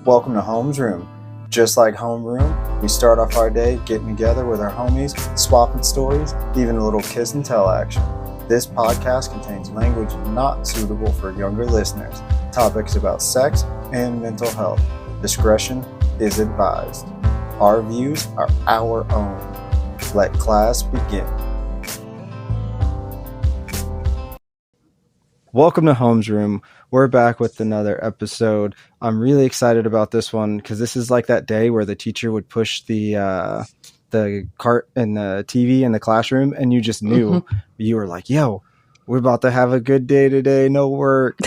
Welcome to Home's Room. Just like Homeroom, we start off our day getting together with our homies, swapping stories, even a little kiss and tell action. This podcast contains language not suitable for younger listeners, topics about sex and mental health. Discretion is advised. Our views are our own. Let class begin. Welcome to Home's Room. We're back with another episode. I'm really excited about this one because this is like that day where the teacher would push the cart and the TV in the classroom, and you just knew. You were like, "Yo, we're about to have a good day today. No work."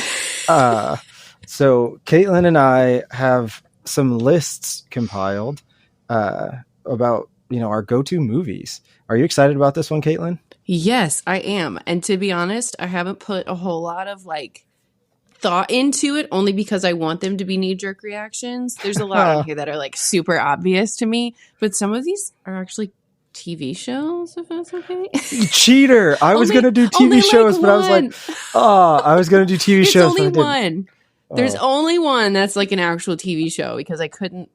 So Caitlin and I have some lists compiled about our go-to movies. Are you excited about this one, Caitlin? Yes, I am. And to be honest, I haven't put a whole lot of thought into it only because I want them to be knee-jerk reactions. There's a lot on here that are super obvious to me, but some of these are actually TV shows, if that's okay. Cheater! I was going to do TV shows, but I was like, I was going to do TV shows. There's only one. There's only one that's like an actual TV show because I couldn't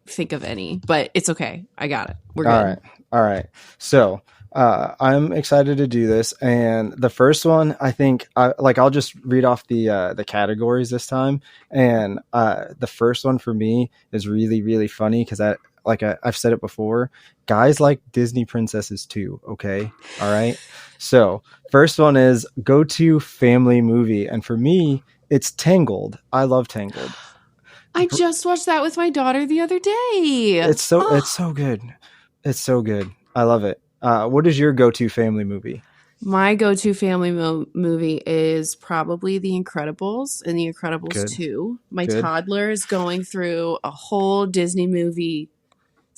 think of any, but it's okay. I got it. We're good. All right. So I'm excited to do this, and the first one, I think, I'll just read off the categories this time, and the first one for me is really, really funny because I've said it before, guys like Disney princesses too. Okay, all right. So first one is go-to family movie, and for me, it's Tangled. I love Tangled. I just watched that with my daughter the other day. It's so good. It's so good. I love it. What is your go-to family movie? My go-to family movie is probably The Incredibles and The Incredibles 2. My toddler is going through a whole Disney movie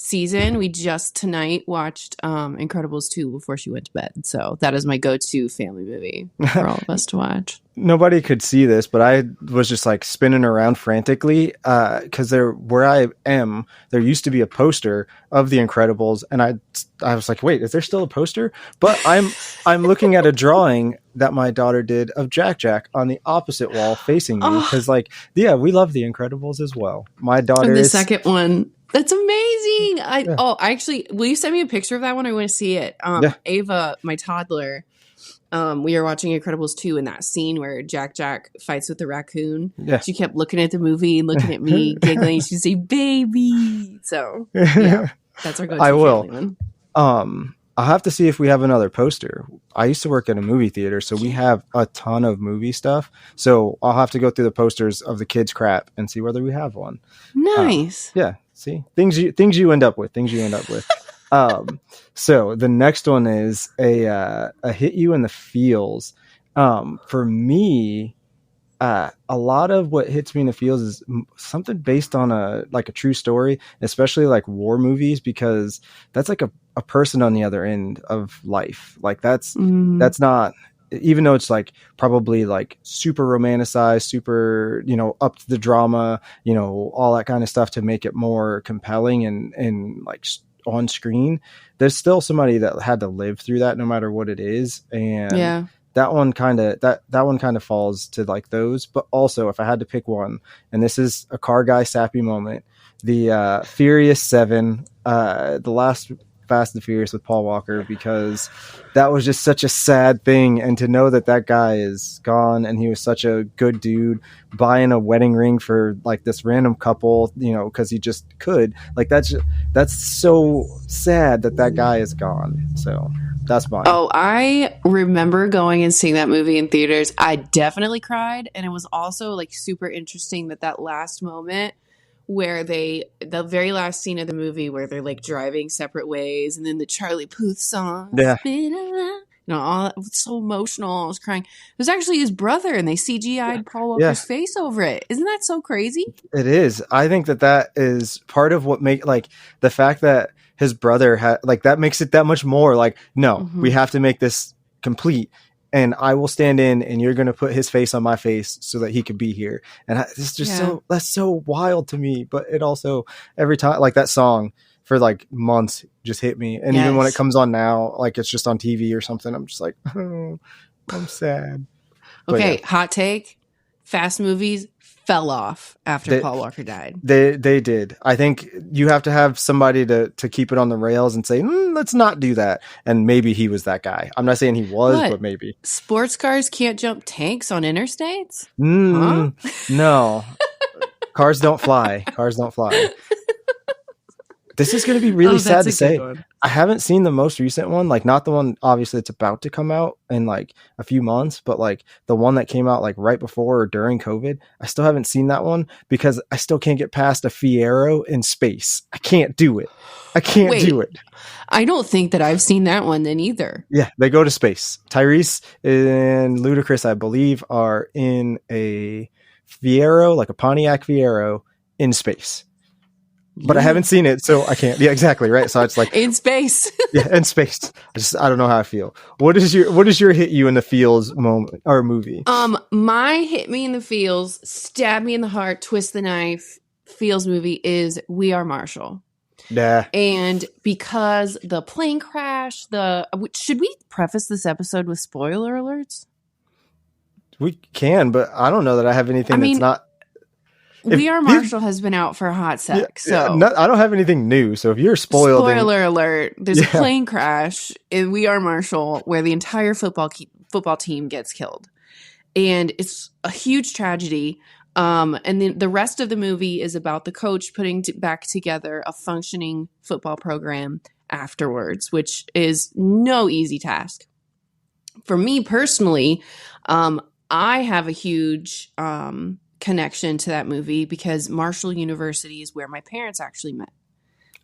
season. We just tonight watched Incredibles 2 before she went to bed. So that is my go-to family movie for all of us to watch. Nobody could see this, but I was just spinning around frantically because where I am, there used to be a poster of The Incredibles, and I was like, wait, is there still a poster? But I'm looking at a drawing that my daughter did of Jack Jack on the opposite wall facing me because we love The Incredibles as well. My daughter is the second one. That's amazing. Actually, will you send me a picture of that one? I want to see it. Ava, my toddler, we were watching Incredibles 2 in that scene where Jack fights with the raccoon. Yeah. She kept looking at the movie, looking at me, giggling. She'd say, "Baby." So yeah, that's our go-to family one. I'll have to see if we have another poster. I used to work at a movie theater, so we have a ton of movie stuff. So I'll have to go through the posters of the kids' crap and see whether we have one. Nice. Yeah. See, things you end up with. So the next one is a hit you in the feels. For me, a lot of what hits me in the feels is something based on a true story, especially war movies, because that's a person on the other end of life. That's not, even though it's probably super romanticized, super, up to the drama, all that kind of stuff to make it more compelling and on screen, there's still somebody that had to live through that no matter what it is. And that one kind of falls to those. But also, if I had to pick one, and this is a car guy sappy moment, the Furious 7, the last Fast and Furious with Paul Walker, because that was just such a sad thing, and to know that guy is gone, and he was such a good dude, buying a wedding ring for this random couple, because he just could, that's so sad that guy is gone. So that's mine. I remember going and seeing that movie in theaters. I definitely cried, and it was also super interesting that last moment where the very last scene of the movie where they're driving separate ways, and then the Charlie Puth song, all that was so emotional. I was crying. It was actually his brother, and they CGI'd Paul Walker's face over it. Isn't that so crazy? It is. I think that is part of what make the fact that his brother had that makes it that much more we have to make this complete. And I will stand in, and you're going to put his face on my face so that he could be here. And it's just that's so wild to me. But it also, every time, that song for months just hit me. And even when it comes on now, it's just on TV or something, I'm just oh, I'm sad. Okay, hot take. Fast movies fell off after They, Paul Walker died. they did. I think you have to have somebody to keep it on the rails and say, let's not do that. And maybe he was that guy. I'm not saying he was, What? but maybe. Sports cars can't jump tanks on interstates? No. Cars don't fly. Cars don't fly. This is going to be really sad to say. I haven't seen the most recent one, like not the one obviously it's about to come out in like a few months, but like the one that came out like right before or during COVID. I still haven't seen that one because I still can't get past a Fiero in space. I can't do it. I can't do it. I don't think that I've seen that one then either. Yeah, they go to space. Tyrese and Ludacris, I believe, are in a Fiero, like a Pontiac Fiero in space. But I haven't seen it, so I can't. Yeah, exactly, right. So it's like in space. Yeah, in space. I don't know how I feel. What is your hit you in the feels moment or movie? My hit me in the feels, stab me in the heart, twist the knife feels movie is We Are Marshall. Yeah. And because the plane crash, should we preface this episode with spoiler alerts? We can, but I don't know that I have anything that's not. We Are Marshall has been out for a hot sec, so I don't have anything new. So if you're spoiled, spoiler alert, there's a plane crash in We Are Marshall where the entire football team gets killed, and it's a huge tragedy. And then the rest of the movie is about the coach putting back together a functioning football program afterwards, which is no easy task. For me personally, I have a huge connection to that movie because Marshall University is where my parents actually met.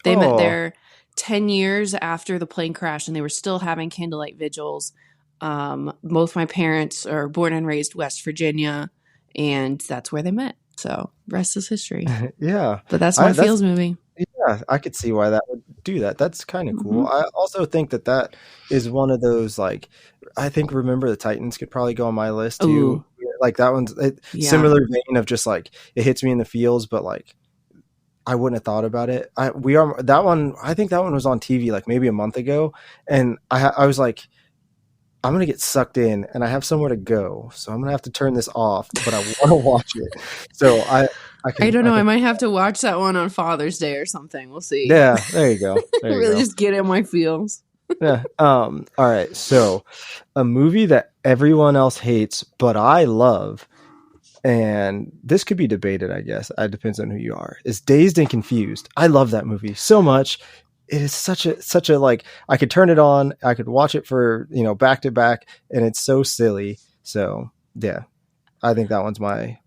They met there 10 years after the plane crash, and they were still having candlelight vigils. Both my parents are born and raised West Virginia, and that's where they met. So rest is history. Yeah. But that's my feels movie. Yeah, I could see why that would do that. That's kind of cool. I also think that is one of those, like, I think Remember the Titans could probably go on my list too. Ooh. Like that one's similar vein of just like it hits me in the feels, but like I wouldn't have thought about it. I think that one was on TV like maybe a month ago, and I was like, I'm gonna get sucked in, and I have somewhere to go, so I'm gonna have to turn this off. But I want to watch it, so I don't know. I might have to watch that one on Father's Day or something. We'll see. Yeah, there you go. Really just get in my feels. Yeah. All right. So, a movie that everyone else hates, but I love, and this could be debated, I guess. It depends on who you are. Is Dazed and Confused. I love that movie so much. It is such a like, I could turn it on, I could watch it for, back to back, and it's so silly. So yeah, I think that one's my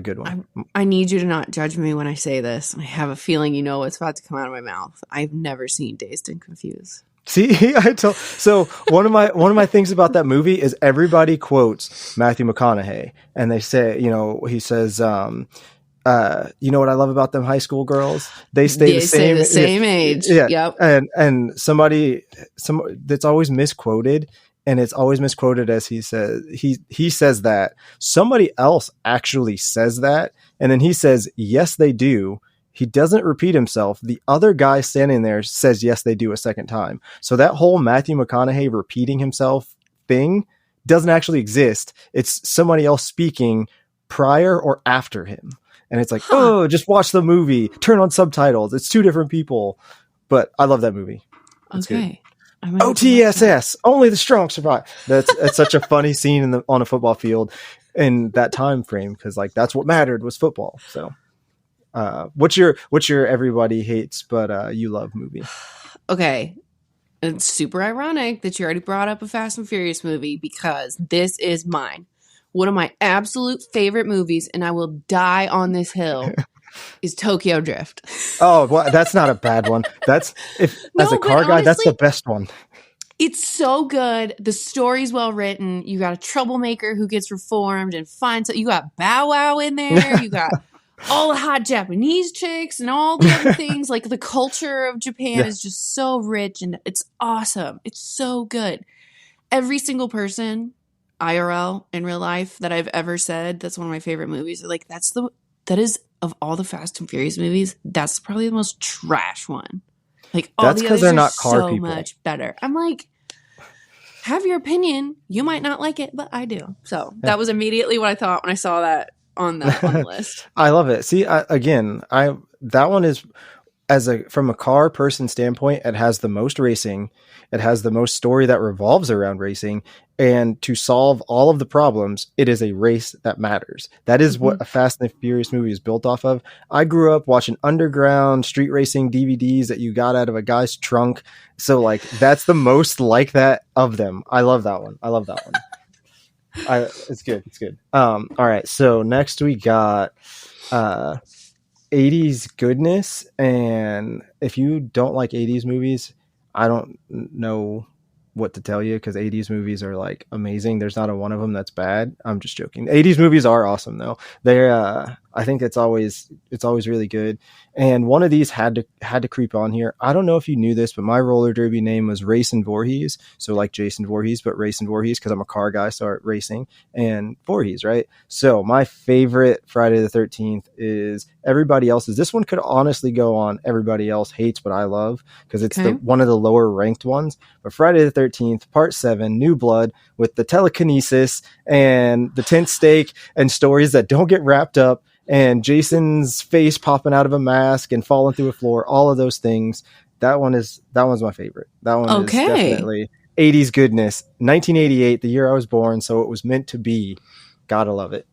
good one. I need you to not judge me when I say this. I have a feeling you know what's about to come out of my mouth. I've never seen Dazed and Confused. See, so one of my things about that movie is everybody quotes Matthew McConaughey, and they say, he says, you know what I love about them high school girls? They stay the same age. Yeah. Yep. And somebody that's always misquoted, and it's always misquoted as he says that somebody else actually says that, and then he says, yes, they do. He doesn't repeat himself. The other guy standing there says, yes, they do a second time. So that whole Matthew McConaughey repeating himself thing doesn't actually exist. It's somebody else speaking prior or after him. And it's like, just watch the movie, turn on subtitles. It's two different people. But I love that movie. It's okay. Good. OTSS, only the strong survive. It's such a funny scene on a football field in that time frame, because like that's what mattered was football. So what's your everybody hates but you love movie? Okay. It's super ironic that you already brought up a Fast and Furious movie, because this is mine. One of my absolute favorite movies, and I will die on this hill, is Tokyo Drift. Oh, well, that's not a bad one. As a car guy, that's the best one. It's so good. The story's well written. You got a troublemaker who gets reformed and finds you got Bow Wow in there. You got all the hot Japanese chicks and all the other things. Like the culture of Japan is just so rich, and it's awesome. It's so good. Every single person IRL in real life that I've ever said that's one of my favorite movies, like that is of all the Fast and Furious movies, that's probably the most trash one. Like all that's the others they're not car so people. Much better. I'm like, have your opinion. You might not like it, but I do. So that was immediately what I thought when I saw that on the list. I love it. See, again, that one is from a car person standpoint, it has the most racing, it has the most story that revolves around racing, and to solve all of the problems, it is a race that matters. That is what a Fast and the Furious movie is built off of. I grew up watching underground street racing DVDs that you got out of a guy's trunk, so like that's the most like that of them. I love that one. It's good. All right, so next we got 80s goodness, and if you don't like 80s movies, I don't know what to tell you, because 80s movies are like amazing. There's not a one of them that's bad. I'm just joking. 80s movies are awesome though. They're I think it's always really good. And one of these had to creep on here. I don't know if you knew this, but my roller derby name was Racing Voorhees. So like Jason Voorhees, but Racing Voorhees, because I'm a car guy, so racing and Voorhees, right? So my favorite Friday the 13th is everybody else's. This one could honestly go on everybody else hates, but I love, because it's one of the lower ranked ones. But Friday the 13th, Part 7, New Blood, with the telekinesis and the tent stake and stories that don't get wrapped up, and Jason's face popping out of a mask and falling through a floor, all of those things. That one's my favorite. That one is definitely 80s goodness. 1988, the year I was born, so it was meant to be. Gotta love it.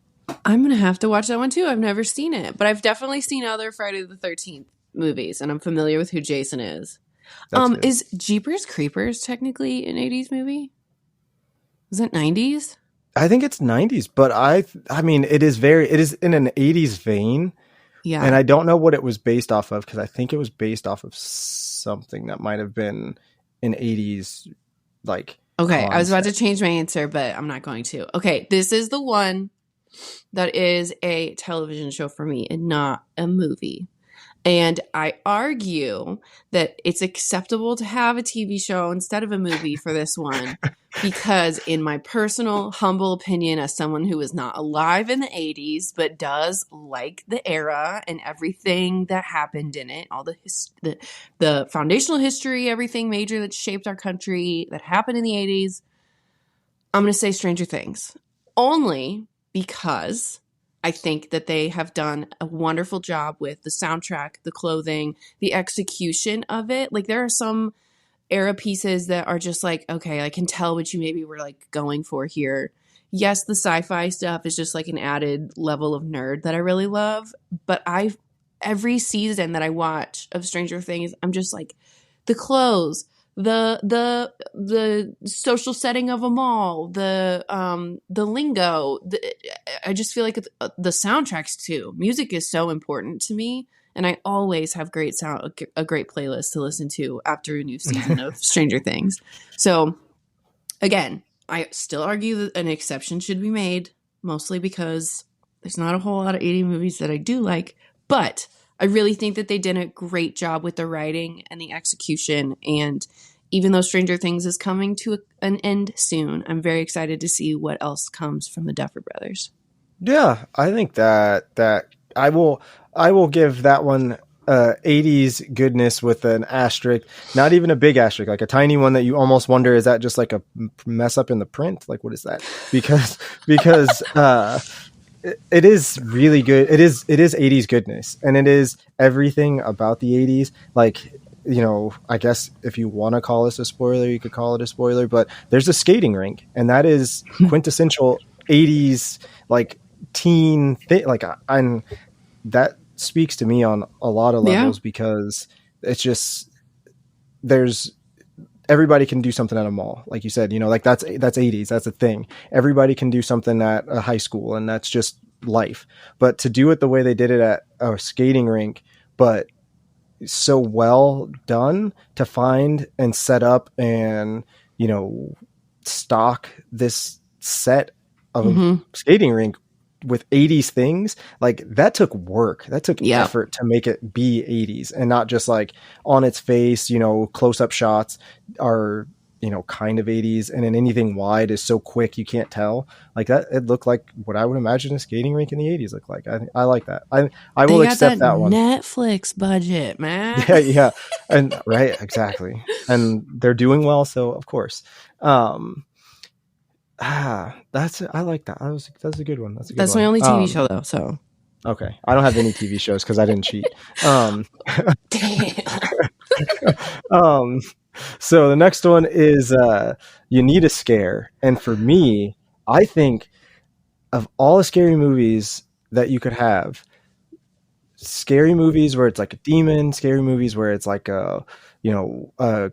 I'm gonna have to watch that one too. I've never seen it, but I've definitely seen other Friday the 13th movies, and I'm familiar with who Jason is. Is Jeepers Creepers technically an 80s movie? Is it 90s? I think it's 90s, but I mean, it is in an 80s vein. Yeah. And I don't know what it was based off of, because I think it was based off of something that might have been an 80s, like. Okay, concept. I was about to change my answer, but I'm not going to. Okay, this is the one that is a television show for me and not a movie. And I argue that it's acceptable to have a TV show instead of a movie for this one, because in my personal, humble opinion, as someone who is not alive in the 80s, but does like the era and everything that happened in it, all the foundational history, everything major that shaped our country that happened in the 80s, I'm going to say Stranger Things. Only because I think that they have done a wonderful job with the soundtrack, the clothing, the execution of it. Like, there are some era pieces that are just like, okay, I can tell what you maybe were like going for here. Yes, the sci-fi stuff is just like an added level of nerd that I really love. But every season that I watch of Stranger Things, I'm just like, the clothes, the social setting of a mall, the lingo. I just feel like the soundtracks too. Music is so important to me, and I always have a great playlist to listen to after a new season of Stranger Things. So again, I still argue that an exception should be made, mostly because there's not a whole lot of 80 movies that I do like, but I really think that they did a great job with the writing and the execution. And even though Stranger Things is coming to an end soon, I'm very excited to see what else comes from the Duffer Brothers. Yeah, I think that I will give that one 80s goodness with an asterisk, not even a big asterisk, like a tiny one that you almost wonder, is that just like a mess up in the print? Like, what is that? Because it is really good. It is 80s goodness, and it is everything about the 80s. Like, you know, I guess if you want to call this a spoiler, you could call it a spoiler, but there's a skating rink, and that is quintessential 80s, like teen thing. Like, that speaks to me on a lot of levels, because it's just, everybody can do something at a mall. Like you said, you know, like that's 80s. That's a thing. Everybody can do something at a high school, and that's just life. But to do it the way they did it at a skating rink, but so well done, to find and set up and, you know, stock this set of a skating rink with 80s things, like that took work, that took effort to make it be 80s, and not just like on its face, you know, close-up shots are, you know, kind of 80s, and then anything wide is so quick you can't tell. Like that, it looked like what I would imagine a skating rink in the 80s looked like. I like that. I will accept that one. Netflix budget, man. Yeah, and right, exactly, and they're doing well, so of course. I like that. That's a good one. That's a good That's my one. only TV show though. So Okay, I don't have any TV shows because I didn't cheat. Um, damn. um, so the next one is you need a scare, and for me, I think of all the scary movies that you could have, scary movies where it's like a demon, scary movies where it's like a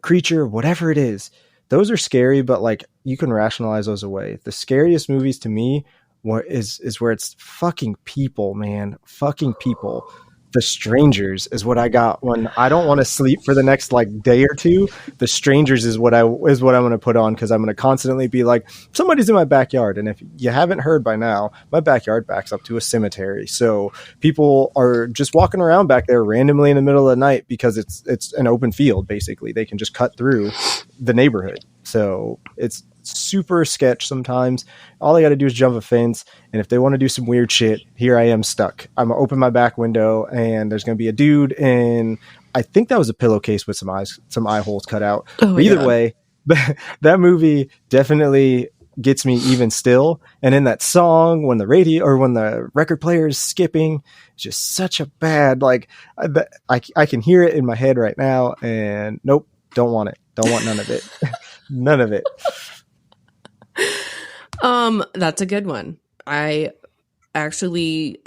creature, whatever it is. Those are scary, but like you can rationalize those away. The scariest movies to me is where it's fucking people, man, fucking people. The Strangers is what I got when I don't want to sleep for the next like day or two. The Strangers is what I'm going to put on because I'm going to constantly be like, somebody's in my backyard. And if you haven't heard by now, my backyard backs up to a cemetery. So people are just walking around back there randomly in the middle of the night because it's an open field. Basically, they can just cut through the neighborhood. So it's super sketch sometimes. All they got to do is jump a fence, and if they want to do some weird shit, here I am stuck. I'm gonna open my back window, and there's gonna be a dude, and I think that was a pillowcase with some eye holes cut out. Oh But either God. way, that movie definitely gets me even still. And in that song, when the radio or when the record player is skipping, it's just such a bad like. I can hear it in my head right now, and nope, don't want it. Don't want none of it. None of it. That's a good one. I actually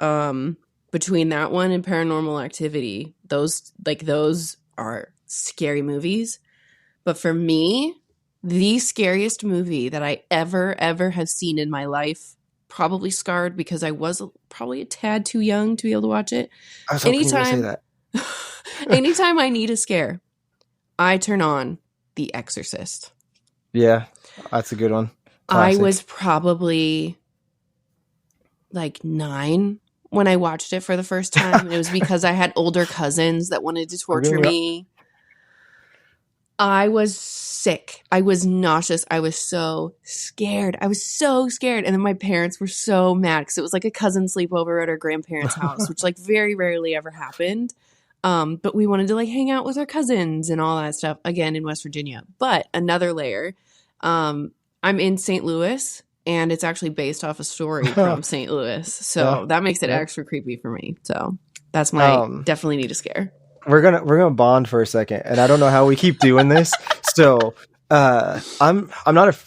between that one and Paranormal Activity, those are scary movies. But for me, the scariest movie that I ever have seen in my life, probably scarred because I was probably a tad too young to be able to watch it. I was hoping you were gonna say that. Anytime I need a scare, I turn on The Exorcist. Yeah, that's a good one. I Classic. was probably like 9 when I watched it for the first time. It was because I had older cousins that wanted to torture me. I was sick. I was nauseous. I was so scared. And then my parents were so mad because it was like a cousin sleepover at our grandparents' house, which like very rarely ever happened. But we wanted to like hang out with our cousins and all that stuff again in West Virginia. But another layer, I'm in St. Louis, and it's actually based off a story from St. Louis. So that makes it extra creepy for me. So that's my definitely need a scare. We're gonna bond for a second, and I don't know how we keep doing this. So I'm not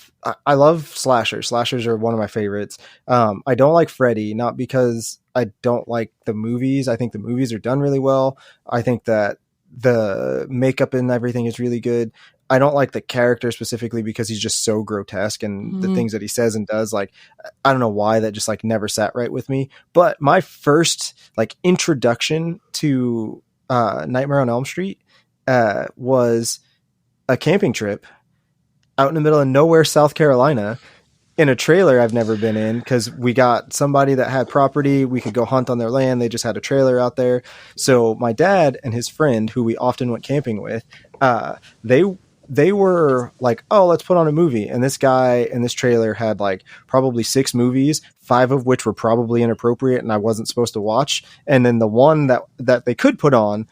I love slashers. Slashers are one of my favorites. I don't like Freddy, not because I don't like the movies. I think the movies are done really well. I think that the makeup and everything is really good. I don't like the character specifically because he's just so grotesque, and the things that he says and does, like, I don't know why that just like never sat right with me. But my first like introduction to Nightmare on Elm Street was a camping trip out in the middle of nowhere, South Carolina, in a trailer I've never been in because we got somebody that had property. We could go hunt on their land. They just had a trailer out there. So my dad and his friend, who we often went camping with, they were like, oh, let's put on a movie. And this guy in this trailer had like probably 6 movies, 5 of which were probably inappropriate and I wasn't supposed to watch. And then the one that they could put on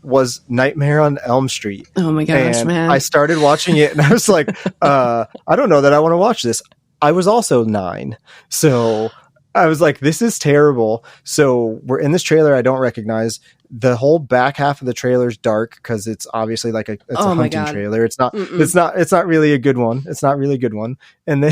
was Nightmare on Elm Street. Oh my gosh, and man. I started watching it and I was like, I don't know that I want to watch this. I was also 9. So I was like, this is terrible. So we're in this trailer I don't recognize. The whole back half of the trailer is dark because it's obviously like a hunting trailer. It's not really a good one. It's not really a good one. And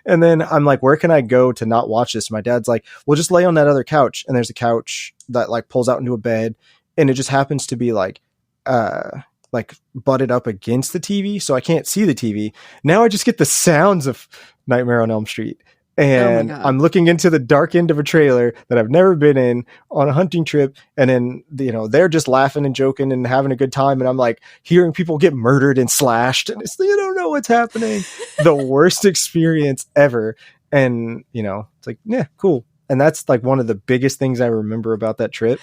then I'm like, where can I go to not watch this? My dad's like, well, just lay on that other couch. And there's a couch that like pulls out into a bed, and it just happens to be like butted up against the TV, so I can't see the TV. Now I just get the sounds of Nightmare on Elm Street. And I'm looking into the dark end of a trailer that I've never been in on a hunting trip. And then, they're just laughing and joking and having a good time. And I'm like hearing people get murdered and slashed. And it's, you don't know what's happening. The worst experience ever. And, it's like, yeah, cool. And that's like one of the biggest things I remember about that trip.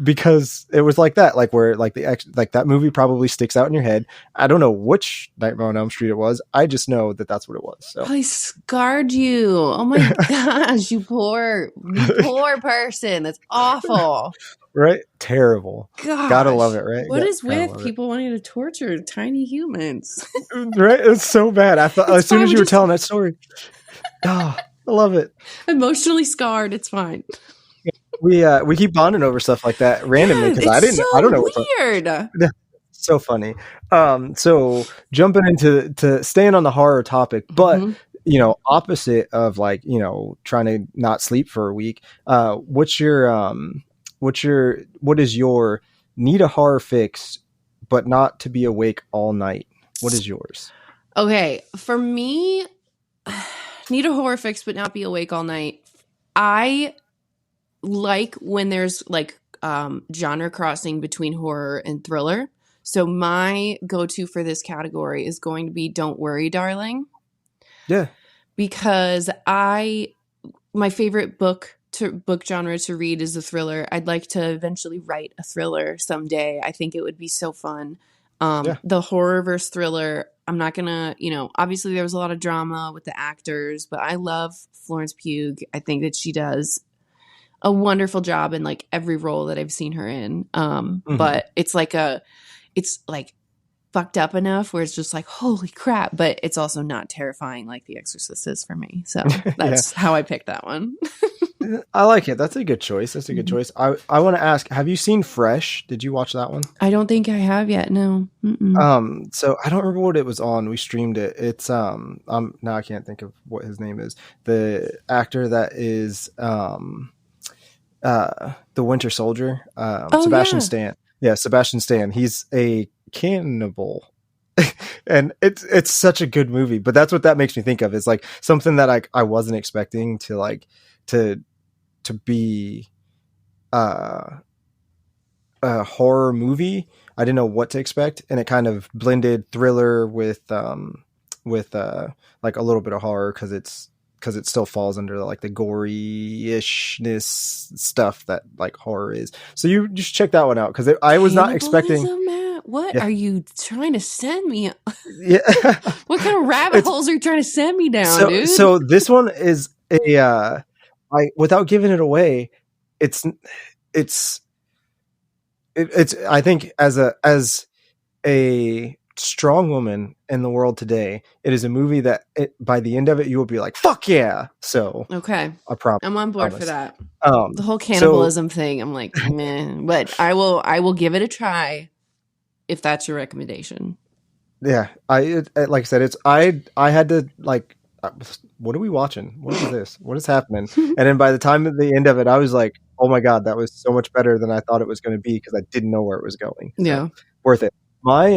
Because it was like that, like where like that movie probably sticks out in your head. I don't know which Nightmare on Elm Street it was. I just know that that's what it was. So I scarred you. Oh my gosh, you poor person. That's awful. Right? Terrible. Gosh. Gotta love it, right? What is with people wanting to torture tiny humans? Right? It's so bad. I thought as soon as you were telling that story. Oh, I love it. Emotionally scarred. It's fine. We keep bonding over stuff like that randomly Yeah, because it's I don't know so what's up. weird. So funny. So jumping into to staying on the horror topic, but Mhm. opposite of like trying to not sleep for a week. What is your need a horror fix, but not to be awake all night? What is yours? Okay, for me, need a horror fix but not be awake all night. I like when there's like genre crossing between horror and thriller. So my go-to for this category is going to be Don't Worry, Darling, Yeah. because my favorite book genre to read is a thriller. I'd like to eventually write a thriller someday. I think it would be so fun. Yeah. The horror versus thriller, I'm not gonna, obviously there was a lot of drama with the actors, but I love Florence Pugh. I think that she does a wonderful job in like every role that I've seen her in. But it's like fucked up enough where it's just like, holy crap, but it's also not terrifying like The Exorcist is for me. So that's how I picked that one. I like it. That's a good choice. Choice. I want to ask, have you seen Fresh? Did you watch that one? I don't think I have yet. No. Mm-mm. So I don't remember what it was on. We streamed it. It's now I can't think of what his name is. The actor that is the Winter Soldier, Sebastian Stan. Yeah, Sebastian Stan. He's a cannibal. And it's such a good movie, but that's what that makes me think of. Is like something that I wasn't expecting to be a horror movie. I didn't know what to expect, and it kind of blended thriller with like a little bit of horror because it still falls under like the gory-ishness stuff that like horror is. So you just check that one out because I was not expecting. What are you trying to send me? Yeah. What kind of rabbit holes are you trying to send me down, dude? So this one is without giving it away, it's I think as a strong woman in the world today, it is a movie that by the end of it you will be like, fuck yeah. So okay, I promise. I'm on board for that. The whole cannibalism thing, I'm like, meh, but I will give it a try if that's your recommendation. Yeah, like I said, I had to like, what are we watching? What is this? What is happening? And then by the time at the end of it, I was like, oh my God, that was so much better than I thought it was going to be because I didn't know where it was going. So, yeah, worth it. My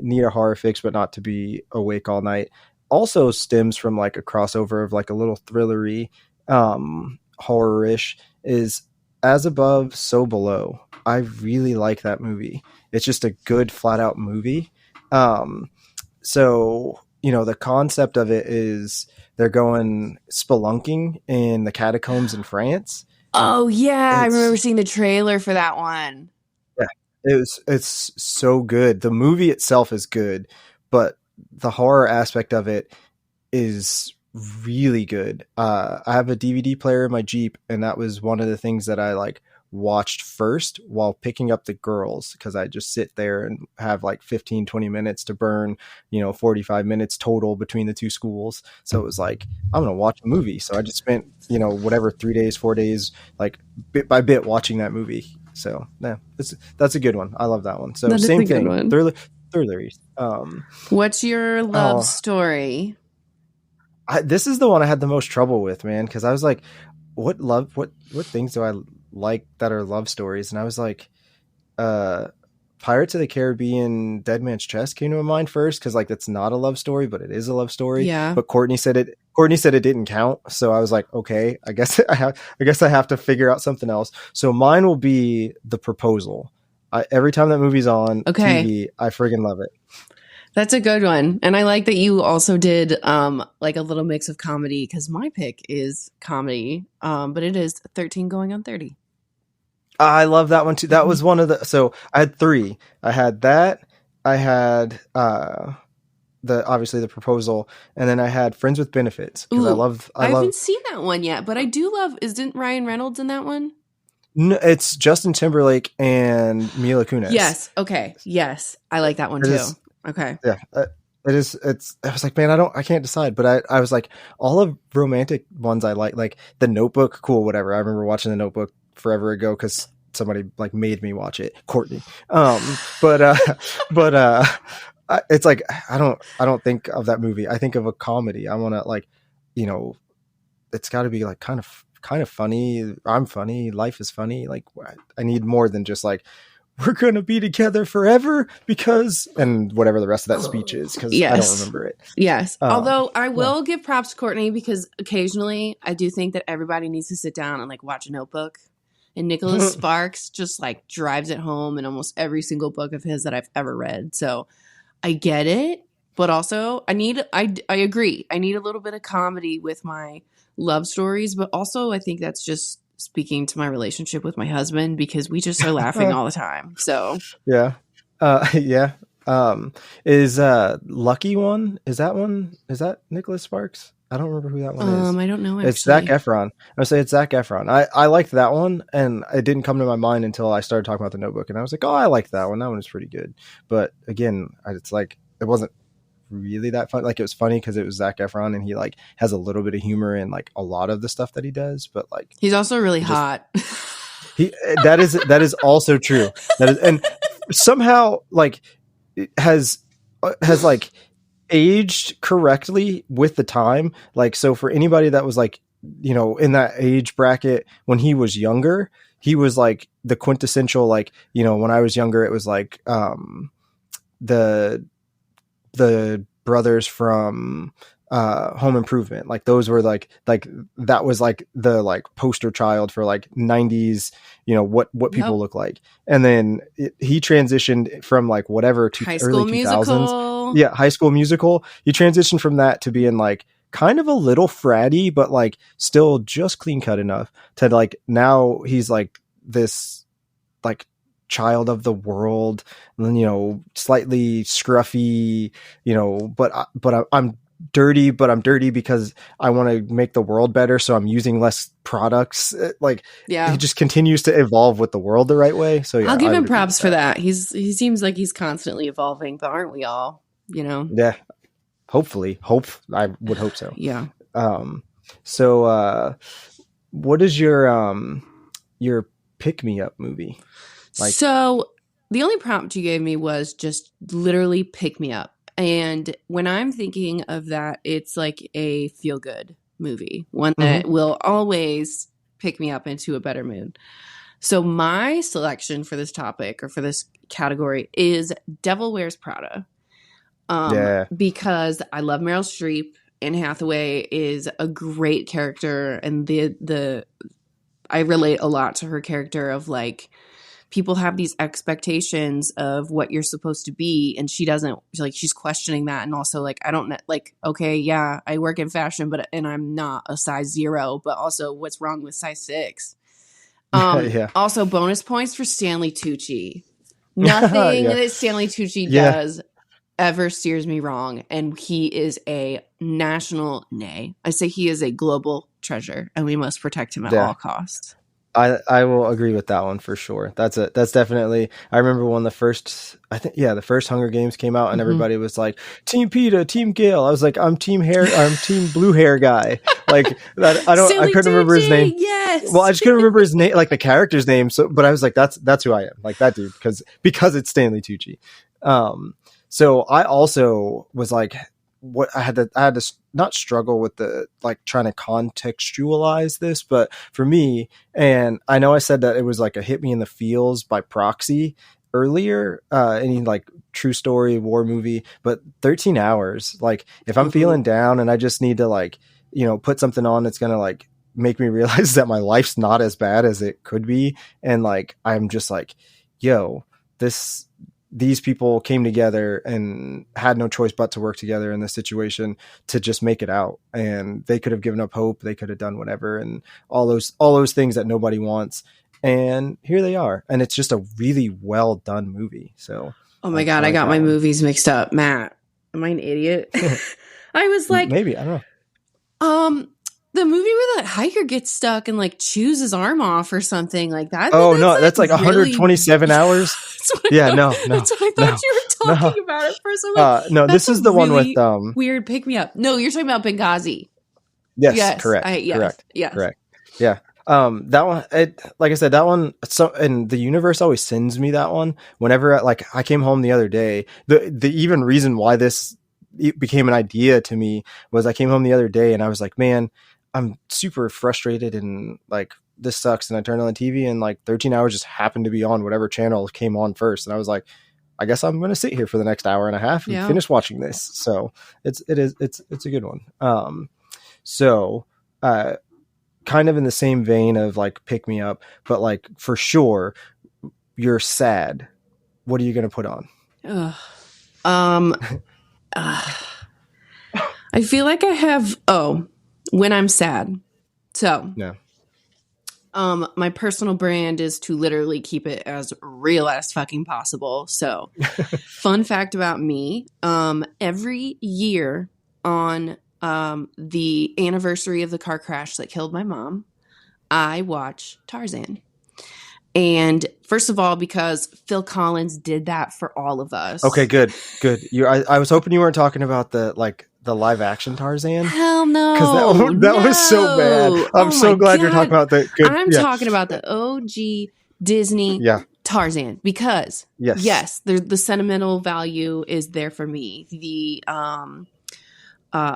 need a horror fix, but not to be awake all night, also stems from like a crossover of like a little thrillery, horror-ish, is As Above, So Below. I really like that movie. It's just a good flat out movie. So the concept of it is they're going spelunking in the catacombs in France. Oh yeah, I remember seeing the trailer for that one. Yeah, it's so good. The movie itself is good, but the horror aspect of it is really good. I have a DVD player in my Jeep, and that was one of the things that I like watched first while picking up the girls, because I just sit there and have like 15-20 minutes to burn 45 minutes total between the two schools. So it was like, I'm gonna watch a movie. So I just spent 3 days 4 days like bit by bit watching that movie. So yeah, that's a good one. I love that one. So that same thing, thriller. What's your love story? This is the one I had the most trouble with, man, because I was like, what things do I like that are love stories? And I was like, Pirates of the Caribbean Dead Man's Chest came to my mind first, because like that's not a love story, but it is a love story. Yeah. But Courtney said it didn't count, so I was like, okay, I guess I have to figure out something else. So mine will be The Proposal. Every time that movie's on TV, I friggin' love it. That's a good one. And I like that you also did like a little mix of comedy, because my pick is comedy, but it is 13 Going on 30. I love that one too. That was one of the, so I had 3. I had that. I had obviously The Proposal, and then I had Friends with Benefits, because I haven't seen that one yet, but I do love, isn't Ryan Reynolds in that one? No, it's Justin Timberlake and Mila Kunis. Yes. Okay. Yes. I like that one too. Okay. Yeah. It is. It's. I was like, man, I can't decide. But I was like, all of romantic ones I like The Notebook, cool, whatever. I remember watching The Notebook forever ago because somebody like made me watch it, Courtney. But it's like I don't think of that movie. I think of a comedy. I want to like, it's got to be like kind of funny. I'm funny. Life is funny. Like I need more than just like, we're going to be together forever because, and whatever the rest of that speech is, because I don't remember it. Yes. Although I will give props to Courtney because occasionally I do think that everybody needs to sit down and like watch a Notebook. And Nicholas Sparks just like drives it home in almost every single book of his that I've ever read. So I get it. But also I agree. I need a little bit of comedy with my love stories. But also I think that's just speaking to my relationship with my husband because we just are laughing all the time. So yeah. Yeah. Is Lucky One? Is that Nicholas Sparks? I don't remember who that one is. I don't know. Actually. It's Zac Efron. I would say it's Zac Efron. I liked that one, and it didn't come to my mind until I started talking about The Notebook, and I was like, oh, I liked that one. That one was pretty good. But again, it's like it wasn't really that fun. Like it was funny because it was Zac Efron, and he like has a little bit of humor in like a lot of the stuff that he does. But like he's also really hot. That is also true. That is, and somehow like it has like aged correctly with the time. Like, so for anybody that was like, in that age bracket when he was younger, he was like the quintessential, like, when I was younger, it was like, the brothers from, Home Improvement. Like those were like that was like the like poster child for like 90s, what people look like. And then he transitioned from like whatever to High School early 2000s. Musical. Yeah, High School Musical. He transitioned from that to being like kind of a little fratty, but like still just clean cut enough to like now he's like this like child of the world, slightly scruffy, but I'm dirty, but I'm dirty because I want to make the world better. So I'm using less products. Like, yeah, he just continues to evolve with the world the right way. So yeah, I'll give him props for that. He seems like he's constantly evolving, but aren't we all? Yeah. Hopefully. I would hope so. Yeah. So what is your pick me up movie? Like, so the only prompt you gave me was just literally pick me up. And when I'm thinking of that, it's like a feel good movie, one that will always pick me up into a better mood. So my selection for this topic or for this category is Devil Wears Prada. Because I love Meryl Streep. Anne Hathaway is a great character, and I relate a lot to her character of like, people have these expectations of what you're supposed to be, and she doesn't, like, she's questioning that. And also like, I don't like, okay, yeah, I work in fashion, and I'm not a size 0, but also what's wrong with size 6? Yeah. Also bonus points for Stanley Tucci. Nothing that Stanley Tucci does ever steers me wrong. And he is a I say he is a global treasure, and we must protect him at all costs. I will agree with that one for sure. That's definitely, I remember when the first Hunger Games came out and everybody was like, Team PETA, Team Gale. I was like, I'm team blue hair guy. Like that. I couldn't remember his name. Yes. Well, I just couldn't remember his name, like the character's name. So, but I was like, that's who I am. Like that dude. Because it's Stanley Tucci. So I also was like, I had to not struggle with the like trying to contextualize this, but for me, and I know I said that it was like a hit me in the feels by proxy earlier, any like true story war movie, but 13 Hours, like if I'm feeling down and I just need to like, put something on that's going to like make me realize that my life's not as bad as it could be. And like, I'm just like, yo, these people came together and had no choice but to work together in this situation to just make it out. And they could have given up hope. They could have done whatever and all those things that nobody wants. And here they are. And it's just a really well done movie. So, oh my God, I got my movies mixed up. Matt, am I an idiot? I was like, maybe, I don't know. The movie where the hiker gets stuck and like chews his arm off or something like that. Oh no, that's like 127 hours. That's what I thought you were No, talking about it for so long. no, That's this a is the one really with weird pick me up. No, you're talking about Benghazi. yes, Yes, correct, yes, correct, yes. correct. Yeah. That one, like I said, that one, so, and the universe always sends me that one whenever, like, I came home the other day. The even reason why this became an idea to me was I came home the other day and I was like, man, I'm super frustrated and like, this sucks. And I turned on the TV and like 13 hours just happened to be on whatever channel came on first. And I was like, I guess I'm going to sit here for the next hour and a half and Yeah. finish watching this. So it's a good one. So, kind of in the same vein of like pick me up, but like for sure you're sad. What are you going to put on? I feel like I have when I'm sad. So Yeah. My personal brand is to literally keep it as real as fucking possible. So fun fact about me, every year on the anniversary of the car crash that killed my mom, I watch Tarzan. And first of all, because Phil Collins did that for all of us. Okay, good. I was hoping you weren't talking about the live action Tarzan. Hell no. Because that was so bad. I'm so glad you're talking about the good. I'm talking about the OG Disney Tarzan because yes, the sentimental value is there for me.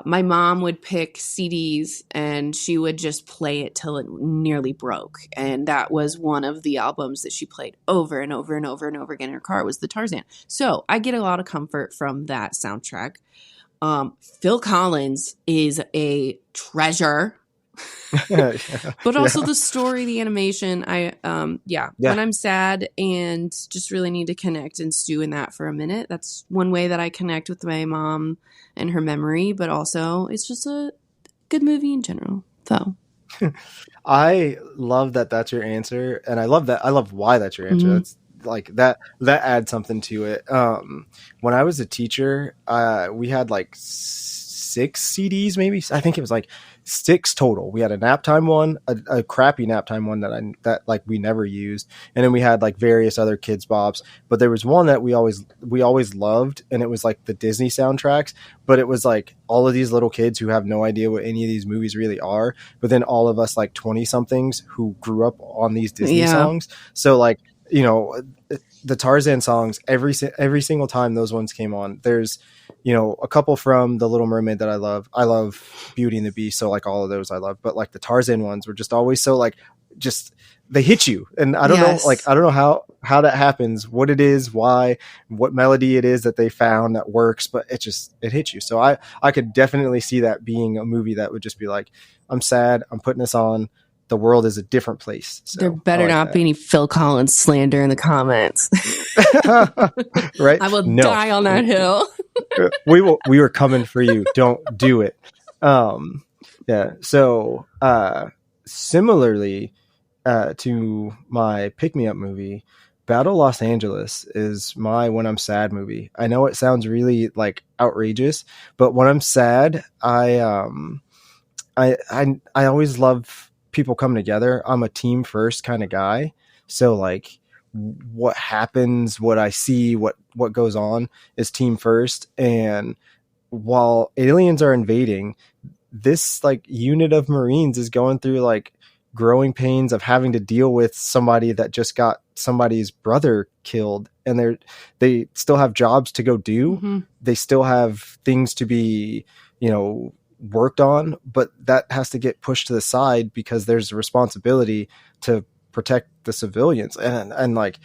My mom would pick CDs and she would just play it till it nearly broke. And that was one of the albums that she played over and over and over and over again in her car was the Tarzan. So I get a lot of comfort from that soundtrack. Phil Collins is a treasure. But also the story, the animation, when I'm sad and just really need to connect and stew in that for a minute, that's one way that I connect with my mom and her memory, but also it's just a good movie in general. So I love that that's your answer, and I love why that's your answer. That's like that adds something to it. When I was a teacher, we had like 6 CDs, maybe. I think it was like 6 total. We had a nap time one, a crappy nap time one that like we never used, and then we had like various other kids bops. But there was one that we always loved, and it was like the Disney soundtracks. But it was like all of these little kids who have no idea what any of these movies really are. But then all of us like 20 somethings who grew up on these Disney songs. So like, you know, the Tarzan songs, every single time those ones came on, there's, you know, a couple from The Little Mermaid that I love. I love Beauty and the Beast. So like all of those I love, but like the Tarzan ones were just always so like, just, they hit you. And I don't know, like, I don't know how that happens, what it is, why, what melody it is that they found that works, but it hits you. So I could definitely see that being a movie that would just be like, I'm sad, I'm putting this on. The world is a different place. So there better not be any Phil Collins slander in the comments. Right? I will die on that hill. We were coming for you. Don't do it. Yeah. So similarly to my pick-me-up movie, Battle Los Angeles is my when I'm sad movie. I know it sounds really like outrageous, but when I'm sad, I always love people coming together. I'm a team first kind of guy. So like what happens, what I see, what goes on is team first. And while aliens are invading, this like unit of Marines is going through like growing pains of having to deal with somebody that just got somebody's brother killed, and they still have jobs to go do. Mm-hmm. They still have things to be, you know, worked on, but that has to get pushed to the side because there's a responsibility to protect the civilians. And like,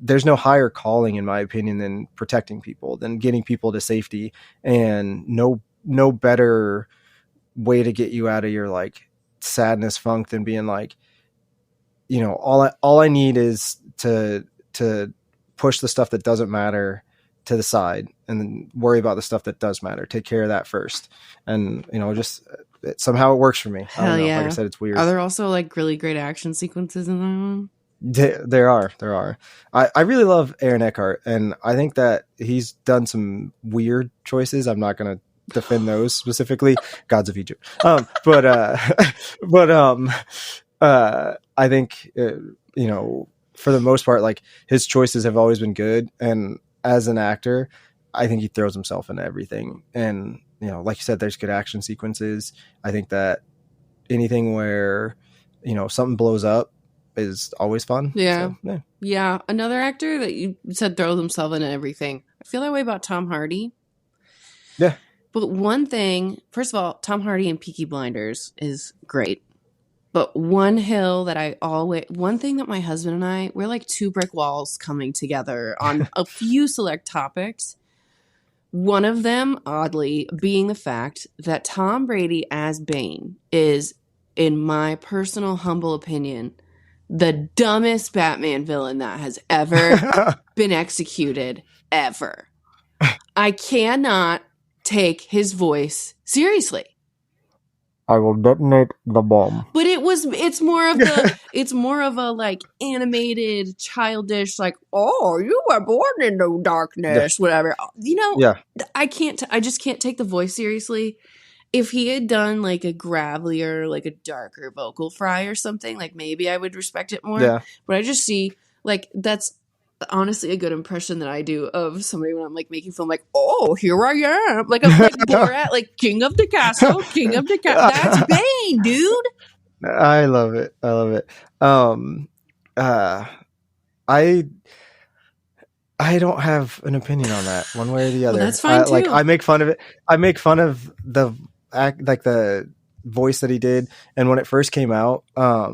there's no higher calling, in my opinion, than protecting people, than getting people to safety, and no better way to get you out of your like sadness funk than being like, you know, all I need is to push the stuff that doesn't matter to the side and then worry about the stuff that does matter. Take care of that first. And, you know, just somehow it works for me. Hell, I don't know. Yeah. Like I said, it's weird. Are there also like really great action sequences in that one? There are. I really love Aaron Eckhart, and I think that he's done some weird choices. I'm not going to defend those specifically. Gods of Egypt. But I think, you know, for the most part, like his choices have always been good. And as an actor, I think he throws himself into everything. And, you know, like you said, there's good action sequences. I think that anything where, you know, something blows up is always fun. Yeah. So, yeah. Yeah. Another actor that you said throws himself into everything. I feel that way about Tom Hardy. Yeah. But one thing, first of all, Tom Hardy in Peaky Blinders is great. But one thing that my husband and I, we're like two brick walls coming together on a few select topics. One of them, oddly, being the fact that Tom Brady as Bane is, in my personal humble opinion, the dumbest Batman villain that has ever been executed, ever. I cannot take his voice seriously. I will detonate the bomb. But it's more of a like animated, childish, like, oh, you were born in the darkness, whatever. You know, Yeah. I just can't take the voice seriously. If he had done like a gravelier, like a darker vocal fry or something, like maybe I would respect it more. Yeah. But I just see like that's honestly a good impression that I do of somebody when I'm like making film, like, oh, here I am, like I'm like Borat, like king of the castle. That's Bane, dude. I love it. I don't have an opinion on that one way or the other. Well, that's fine too. Like I make fun of it. I make fun of the act, like the voice that he did, and when it first came out, I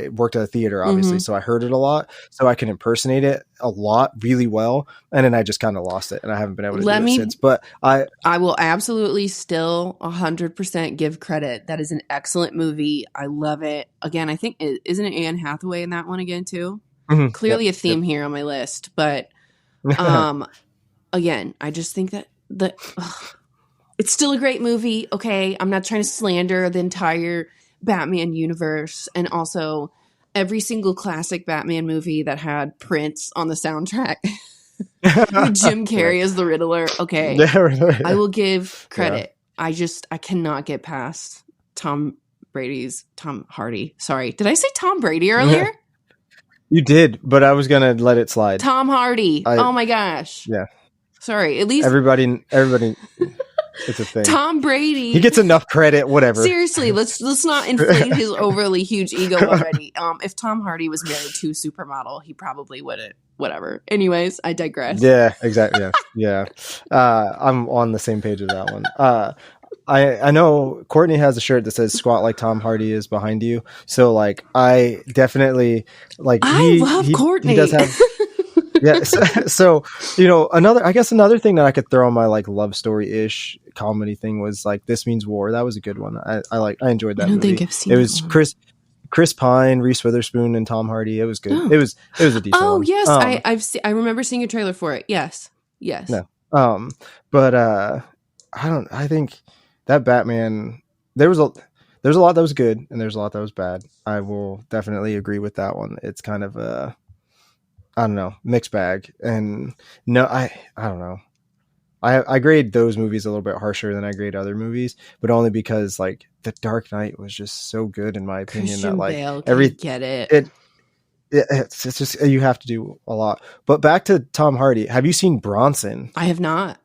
worked at a theater, obviously, so I heard it a lot, so I can impersonate it a lot really well, and then I just kind of lost it, and I haven't been able to do it since. But I will absolutely still 100% give credit. That is an excellent movie. I love it. Again, I think isn't it Anne Hathaway in that one again too? Mm-hmm. Clearly a theme here on my list, but again, I just think that it's still a great movie. Okay, I'm not trying to slander the entire Batman universe, and also every single classic Batman movie that had Prince on the soundtrack with Jim Carrey as the Riddler. Okay, I will give credit. Yeah. I cannot get past Tom Hardy. Sorry, did I say Tom Brady earlier? You did, but I was gonna let it slide. Tom Hardy. Oh my gosh. Yeah. Sorry. At least everybody. It's a thing. Tom Brady. He gets enough credit. Whatever. Seriously, let's not inflate his overly huge ego already. If Tom Hardy was married to a supermodel, he probably wouldn't. Whatever. Anyways, I digress. Yeah. Exactly. Yeah. I'm on the same page with that one. I know Courtney has a shirt that says "Squat like Tom Hardy is behind you." So like, I definitely like. I love Courtney. He does have. Yeah. So you know, another thing that I could throw on my like love story ish comedy thing was like "This Means War." That was a good one. I enjoyed that. I don't movie. Think I've seen it. Was Chris Pine, Reese Witherspoon, and Tom Hardy. It was good. Oh. It was a decent. Oh one. Yes, I remember seeing a trailer for it. Yes. No. But I think that Batman, there's a lot that was good and there's a lot that was bad. I will definitely agree with that one. It's kind of a, I don't know, mixed bag. And no, I don't know. I grade those movies a little bit harsher than I grade other movies, but only because like The Dark Knight was just so good in my opinion. Christian that like Bale, get it's just, you have to do a lot. But back to Tom Hardy. Have you seen Bronson? I have not.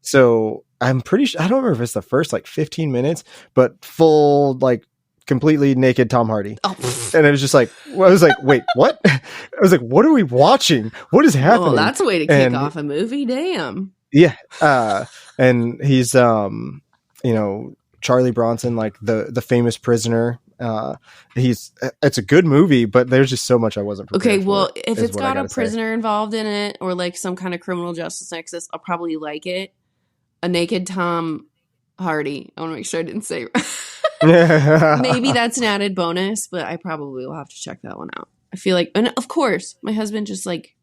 So I'm pretty sure, I don't remember if it's the first like 15 minutes, but full, like completely naked Tom Hardy. Oh. And it was just like, I was like, wait, what? I was like, what are we watching? What is happening? Oh, that's a way to kick off a movie. Damn. Yeah. And he's, Charlie Bronson, like the famous prisoner. It's a good movie, but there's just so much I wasn't prepared for. Well, if it's got a prisoner involved in it or like some kind of criminal justice nexus, I'll probably like it. A naked Tom Hardy. I want to make sure I didn't say maybe that's an added bonus, but I probably will have to check that one out. I feel like, and of course, my husband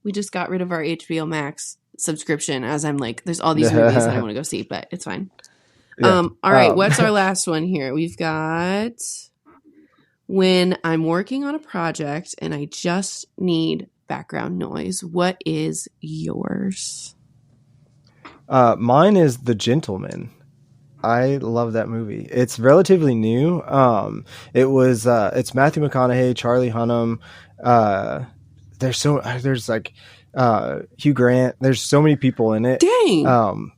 we just got rid of our HBO Max subscription as I'm like, there's all these movies that I want to go see, but it's fine. Yeah. All right. What's our last one here? We've got when I'm working on a project and I just need background noise. What is yours? Mine is The Gentleman. I love that movie. It's relatively new. It's Matthew McConaughey, Charlie Hunnam. There's like Hugh Grant. There's so many people in it. Dang.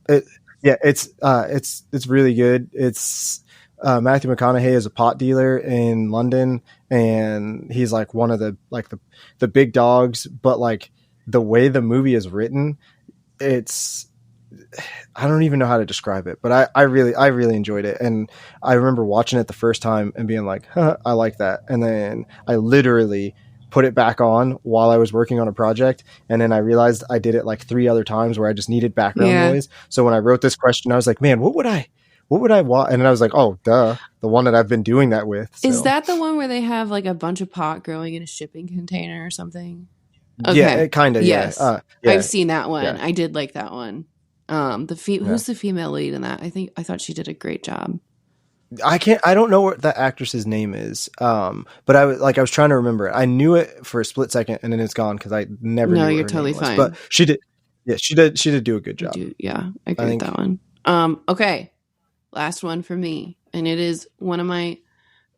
It's really good. It's Matthew McConaughey is a pot dealer in London, and he's like one of the big dogs. But like the way the movie is written, it's I don't even know how to describe it, but I really enjoyed it. And I remember watching it the first time and being like, huh, I like that. And then I literally put it back on while I was working on a project. And then I realized I did it like 3 other times where I just needed background noise. So when I wrote this question, I was like, man, what would I want? And then I was like, oh, duh, the one that I've been doing that with. So. Is that the one where they have like a bunch of pot growing in a shipping container or something? Okay. Yeah, kind of. Yes. Yeah. I've seen that one. Yeah. I did like that one. Who's the female lead in that? I thought she did a great job. I don't know what that actress's name is. But I was trying to remember it. I knew it for a split second and then it's gone because I never knew what you're her totally name was. fine. But she did. Yeah, she did do a good job. I agree with that one. Okay. Last one for me. And it is one of my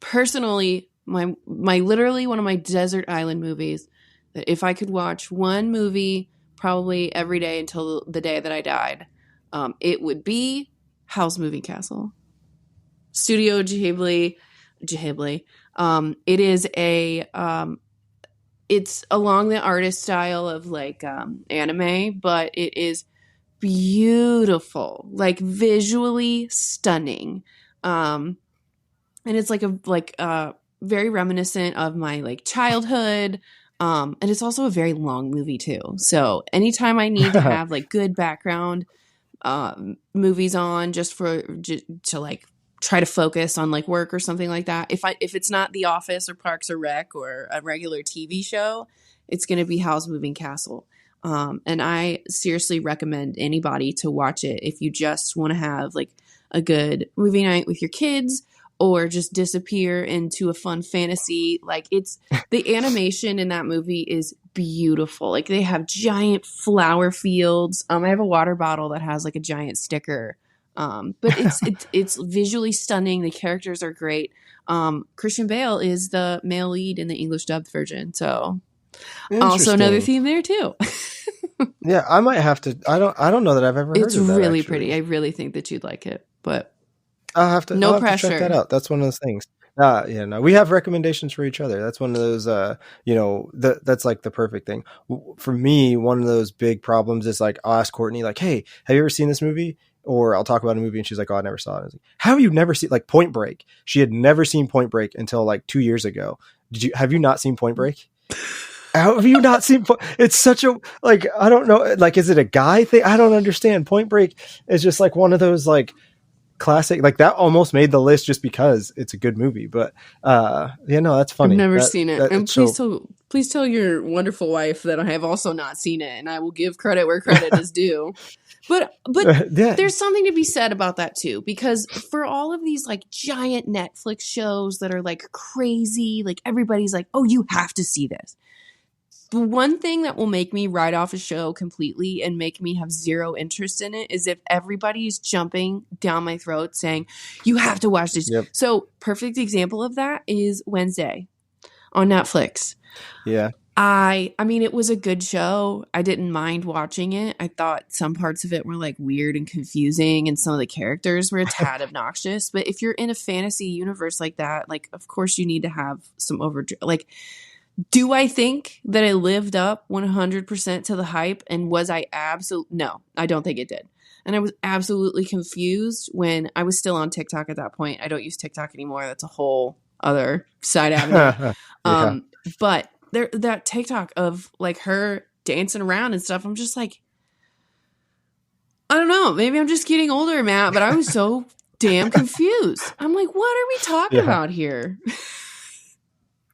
personally my literally one of my desert island movies that if I could watch one movie probably every day until the day that I died, it would be Howl's Moving Castle. Studio Ghibli. It is it's along the artist style of like anime, but it is beautiful, like visually stunning. And it's like very reminiscent of my like childhood. And it's also a very long movie too. So anytime I need to have like good background movies on just to like try to focus on like work or something like that. If it's not The Office or Parks or Rec or a regular TV show, it's going to be Howl's Moving Castle. And I seriously recommend anybody to watch it if you just want to have like a good movie night with your kids or just disappear into a fun fantasy. Like the animation in that movie is beautiful. Like they have giant flower fields. I have a water bottle that has like a giant sticker. But it's visually stunning. The characters are great. Christian Bale is the male lead in the English dubbed version. So also another theme there too. Yeah, I might have to. I don't know that I've ever heard of that. It's really pretty. I really think that you'd like it, but I'll have to. No pressure. To check that out. That's one of those things. No, we have recommendations for each other. That's one of those. That's like the perfect thing for me. One of those big problems is like I'll ask Courtney, like, "Hey, have you ever seen this movie?" Or I'll talk about a movie and she's like, "Oh, I never saw it." I was like, "How have you never seen like Point Break?" She had never seen Point Break until like 2 years ago. Have you not seen Point Break? How have you not seen? It's such a like I don't know. Like, is it a guy thing? I don't understand. Point Break is just like one of those like classic. Like that almost made the list just because it's a good movie. But that's funny. I've never seen it. And please tell your wonderful wife that I have also not seen it, and I will give credit where credit is due. But there's something to be said about that too, because for all of these like giant Netflix shows that are like crazy, like everybody's like, oh, you have to see this. The one thing that will make me write off a show completely and make me have zero interest in it is if everybody's jumping down my throat saying, you have to watch this. Yep. So perfect example of that is Wednesday on Netflix. Yeah. I mean, it was a good show. I didn't mind watching it. I thought some parts of it were like weird and confusing and some of the characters were a tad obnoxious. But if you're in a fantasy universe like that, like, of course you need to have some like, do I think that it lived up 100% to the hype? And was I no, I don't think it did. And I was absolutely confused when I was still on TikTok at that point. I don't use TikTok anymore. That's a whole other side avenue. Yeah. But that TikTok of like her dancing around and stuff, I'm just like, I don't know. Maybe I'm just getting older, Matt, but I was so damn confused. I'm like, what are we talking about here?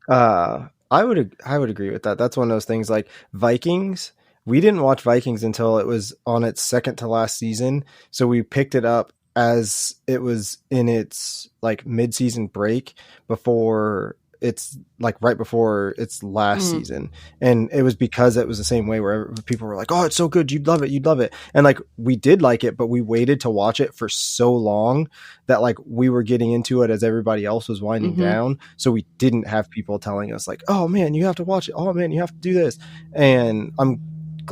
I would agree with that. That's one of those things like Vikings. We didn't watch Vikings until it was on its second to last season. So we picked it up as it was in its like mid-season break before it's like right before its last season. And it was because it was the same way where people were like, oh, it's so good. You'd love it. You'd love it. And like, we did like it, but we waited to watch it for so long that like we were getting into it as everybody else was winding down. So we didn't have people telling us like, oh man, you have to watch it. Oh man, you have to do this. And I'm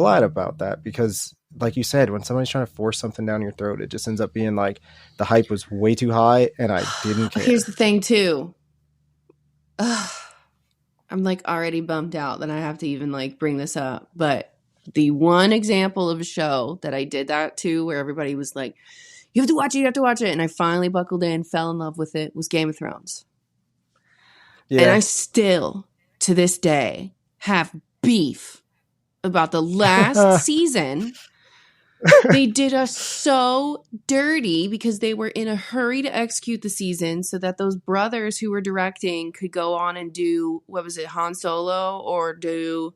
glad about that because, like you said, when somebody's trying to force something down your throat, it just ends up being like the hype was way too high and I didn't care. Here's the thing, too. I'm like already bummed out that I have to even like bring this up. But the one example of a show that I did that to where everybody was like, you have to watch it, you have to watch it. And I finally buckled in, fell in love with it, was Game of Thrones. Yeah. And I still, to this day, have beef about the last season. They did us so dirty because they were in a hurry to execute the season so that those brothers who were directing could go on and do, what was it, Han Solo, or do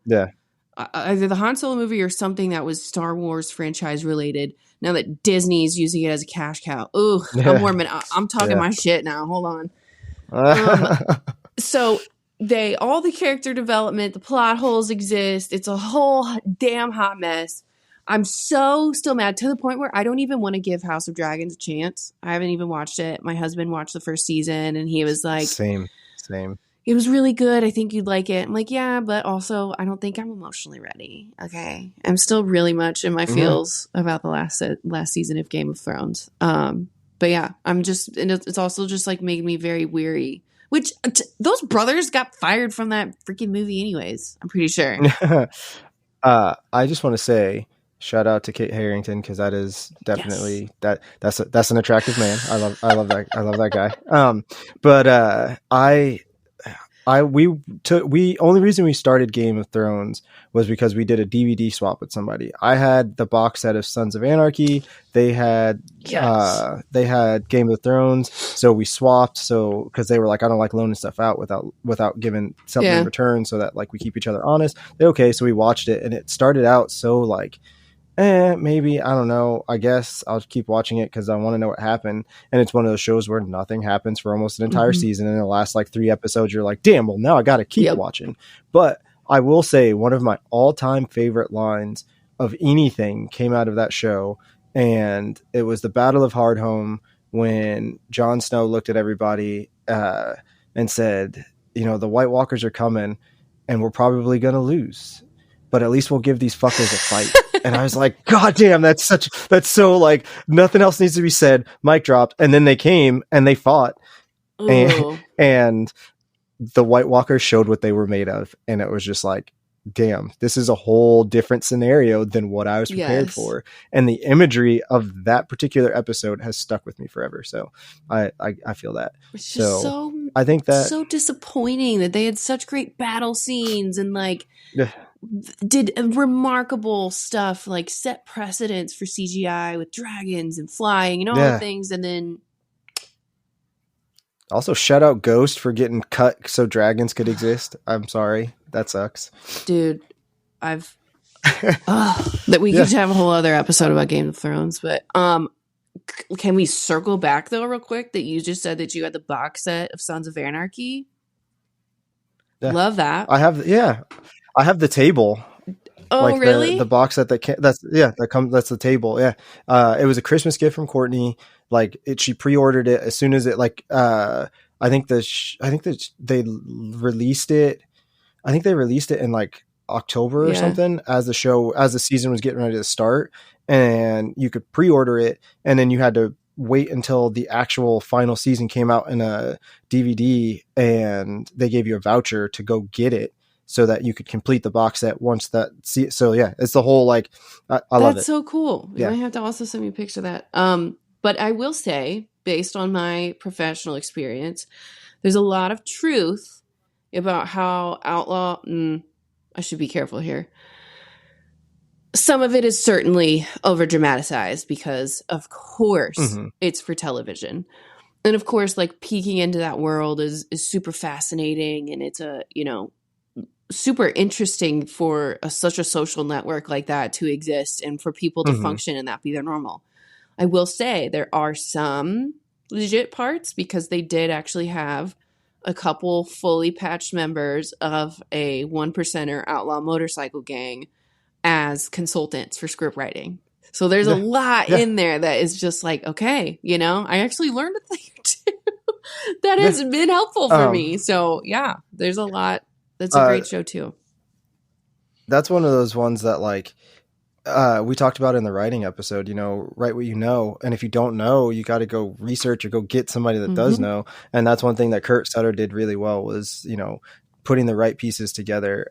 either the Han Solo movie or something that was Star Wars franchise related. Now that Disney's using it as a cash cow. Ooh, I'm warming. I'm talking my shit now. Hold on. So all the character development, the plot holes exist. It's a whole damn hot mess. I'm so still mad to the point where I don't even want to give House of Dragons a chance. I haven't even watched it. My husband watched the first season and he was like, Same. It was really good. I think you'd like it. I'm like, yeah, but also I don't think I'm emotionally ready. Okay. I'm still really much in my feels about the last season of Game of Thrones. But yeah, I'm just, and it's also just like made me very weary, which those brothers got fired from that freaking movie anyways. I'm pretty sure. I just want to say, shout out to Kit Harington because that is definitely that's an attractive man. I love that guy. But only reason we started Game of Thrones was because we did a DVD swap with somebody. I had the box set of Sons of Anarchy. They had Game of Thrones. So we swapped. So because they were like, I don't like loaning stuff out without giving something in return, so that like we keep each other honest. So we watched it, and it started out so like, maybe, I don't know. I guess I'll keep watching it because I want to know what happened. And it's one of those shows where nothing happens for almost an entire season. And in the last like 3 episodes, you're like, damn, well, now I got to keep watching. But I will say one of my all-time favorite lines of anything came out of that show. And it was the Battle of Hardhome when Jon Snow looked at everybody and said, the White Walkers are coming and we're probably going to lose. But at least we'll give these fuckers a fight. And I was like, God damn, that's so like nothing else needs to be said. Mic dropped. And then they came and they fought. And the White Walkers showed what they were made of. And it was just like, damn, this is a whole different scenario than what I was prepared for. And the imagery of that particular episode has stuck with me forever. So I feel that. It's just so I think that so disappointing that they had such great battle scenes and like did remarkable stuff, like set precedents for CGI with dragons and flying and all the things. And then also shout out Ghost for getting cut so dragons could exist. I'm sorry. That sucks. Dude, that we could have a whole other episode about Game of Thrones, but can we circle back though real quick that you just said that you had the box set of Sons of Anarchy? Love that. I have the table. Oh, like really? The box set that's the table. Yeah. It was a Christmas gift from Courtney. Like she pre-ordered it as soon as it I think that they released it. I think they released it in like October or something as the season was getting ready to start, and you could pre-order it and then you had to wait until the actual final season came out in a DVD and they gave you a voucher to go get it so that you could complete the box set once that. So yeah, it's the whole like, I love it. That's so cool. You might have to also send me a picture of that. But I will say, based on my professional experience, there's a lot of truth about how Outlaw, I should be careful here. Some of it is certainly over dramatized because of course it's for television. And of course, like peeking into that world is super fascinating. And it's super interesting for such a social network like that to exist and for people to function and that be their normal. I will say there are some legit parts because they did actually have a couple fully patched members of a 1%er outlaw motorcycle gang as consultants for script writing. So there's a lot in there that is just like, okay, I actually learned a thing or two that has been helpful for me. So yeah, there's a lot. That's a great show too. that's one of those ones that like we talked about in the writing episode, write what you know. And if you don't know, you got to go research or go get somebody that does Mm-hmm. know. And that's one thing that Kurt Sutter did really well was, putting the right pieces together.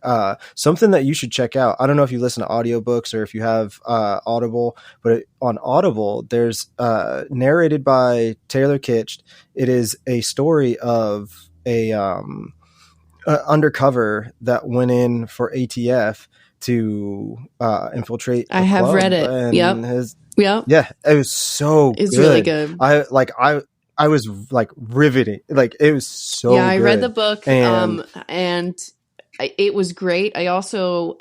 Something that you should check out. I don't know if you listen to audiobooks or if you have Audible, but on Audible, there's narrated by Taylor Kitsch. It is a story of a undercover that went in for ATF to infiltrate I a have club, read it. and Yep. yeah, it was so It's good. really good. I was like riveting, like it was so Yeah, I good. read the book, And it was great. I also,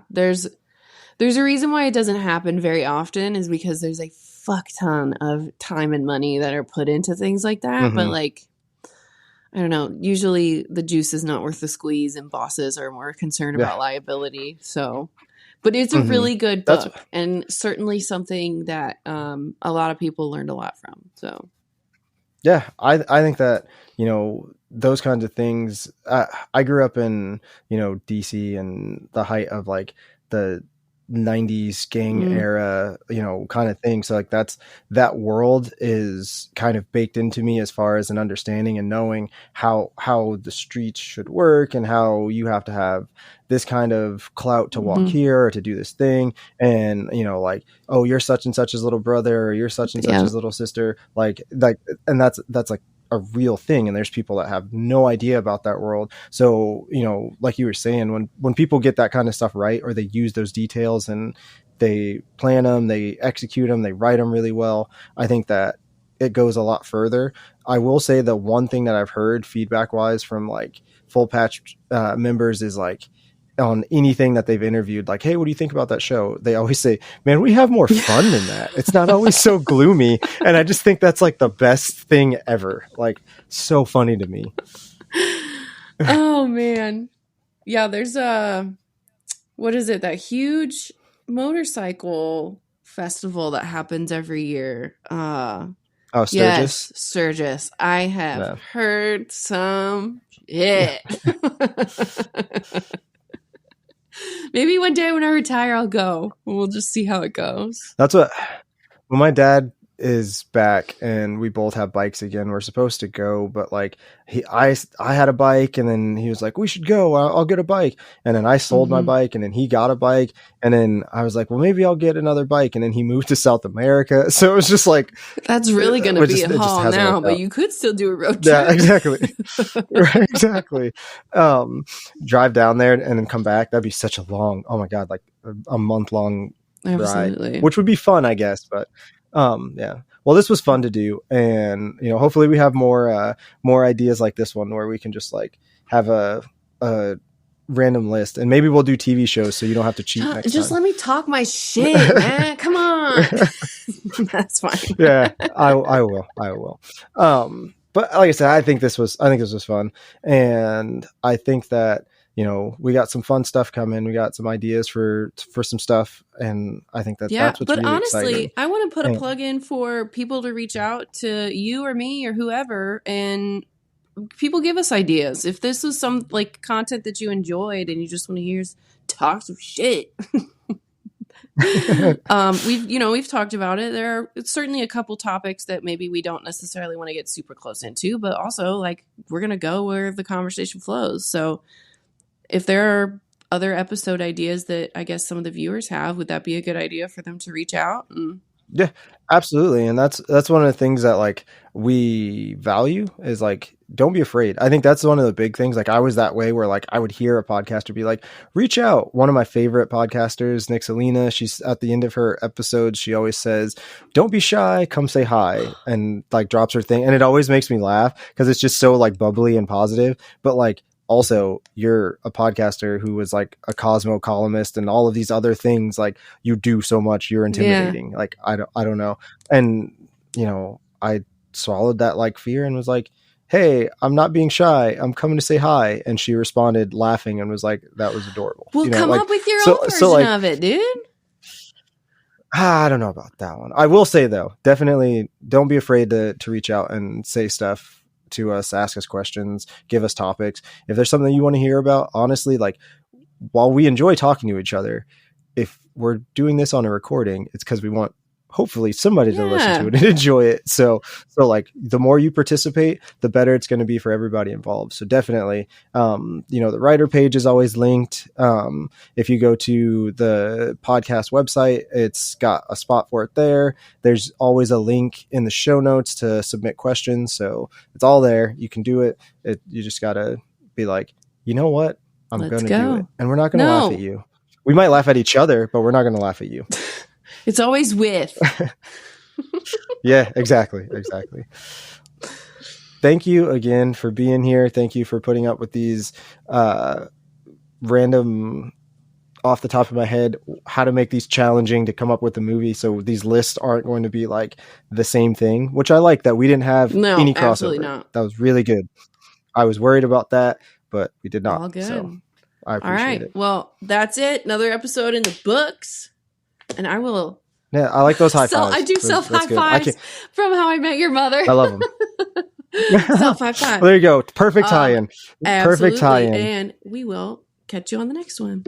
there's a reason why it doesn't happen very often is because there's a fuck ton of time and money that are put into things like that. But like, I don't know, usually the juice is not worth the squeeze and bosses are more concerned about liability. So, but it's a really good book and certainly something that a lot of people learned a lot from. So, yeah, I think that, those kinds of things, I grew up in, DC and the height of like the 90s gang era, kind of thing. So like that world is kind of baked into me as far as an understanding and knowing how the streets should work and how you have to have this kind of clout to walk here or to do this thing. And, like, oh, you're such and such's little brother or you're such and such's little sister. And that's like a real thing. And there's people that have no idea about that world. So, like you were saying, when people get that kind of stuff right, or they use those details and they plan them, they execute them, they write them really well, I think that it goes a lot further. I will say the one thing that I've heard feedback wise from like Full Patch members is like, on anything that they've interviewed, like, hey, what do you think about that show? They always say, man, we have more fun than that. It's not always so gloomy. And I just think that's like the best thing ever. Like, so funny to me. Oh man. Yeah, there's what is it? That huge motorcycle festival that happens every year. Sturgis? Yes, Sturgis. I have heard some shit. Maybe one day when I retire, I'll go. We'll just see how it goes. That's when my dad is back and we both have bikes again, we're supposed to go, but like I had a bike and then he was like, we should go, I'll get a bike. And then I sold my bike and then he got a bike. And then I was like, well, maybe I'll get another bike. And then he moved to South America. So it was just like, that's really going to be a haul now, but you could still do a road trip. Yeah, exactly. Right, exactly. Drive down there and then come back. That'd be such a long, oh my God, like a month-long ride, which would be fun, I guess. But yeah. Well, this was fun to do, and hopefully we have more ideas like this one where we can just like have a random list, and maybe we'll do TV shows so you don't have to cheat next just time. Let me talk my shit, man. Come on. That's fine. Yeah, I will. But like I said, I think this was fun, and I think that we got some fun stuff coming. We got some ideas for some stuff, and I think that's what's really honestly, exciting. I want to put a plug in for people to reach out to you or me or whoever, and people give us ideas. If this is some like content that you enjoyed and you just want to hear us talk some shit. We've talked about it. There are certainly a couple topics that maybe we don't necessarily want to get super close into, but also like we're going to go where the conversation flows. So if there are other episode ideas that I guess some of the viewers have, would that be a good idea for them to reach out? Yeah, absolutely. And that's one of the things that like we value is like, don't be afraid. I think that's one of the big things. Like I was that way where like I would hear a podcaster be like, reach out. One of my favorite podcasters, Nick Selena, she's at the end of her episodes, she always says, don't be shy, come say hi, and like drops her thing. And it always makes me laugh because it's just so like bubbly and positive. But like, also, you're a podcaster who was like a Cosmo columnist and all of these other things. Like you do so much, you're intimidating. Like I don't know. And I swallowed that like fear and was like, hey, I'm not being shy. I'm coming to say hi. And she responded laughing and was like, that was adorable. Well, come up with your own version of it, dude. I don't know about that one. I will say though, definitely don't be afraid to reach out and say stuff to us, ask us questions, give us topics. If there's something you want to hear about, honestly, like while we enjoy talking to each other, if we're doing this on a recording, it's because we want hopefully somebody to listen to it and enjoy it. So like the more you participate, the better it's going to be for everybody involved. So definitely, the writer page is always linked. If you go to the podcast website, it's got a spot for it there. There's always a link in the show notes to submit questions. So it's all there. You can do it. You just got to be like, you know what? I'm going to do it. And we're not going to laugh at you. We might laugh at each other, but we're not going to laugh at you. It's always with. Yeah, exactly. Thank you again for being here. Thank you for putting up with these random, off the top of my head, how to make these challenging to come up with a movie. So these lists aren't going to be like the same thing, which I like that we didn't have any crossover. Absolutely not. That was really good. I was worried about that, but we did not. All good. So I appreciate it. Well, that's it. Another episode in the books. And I will. Yeah, I like those high fives. I do self high fives from How I Met Your Mother. I love them. Self high five. There you go. Perfect tie-in. Perfect tie-in. And we will catch you on the next one.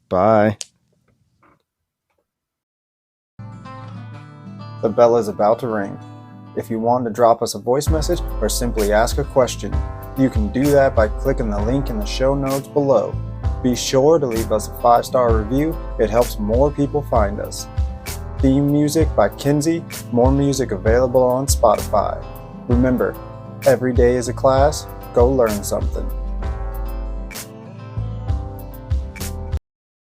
Bye. The bell is about to ring. If you want to drop us a voice message or simply ask a question, you can do that by clicking the link in the show notes below. Be sure to leave us a 5-star review. It helps more people find us. Theme music by Kinsey. More music available on Spotify. Remember, every day is a class. Go learn something.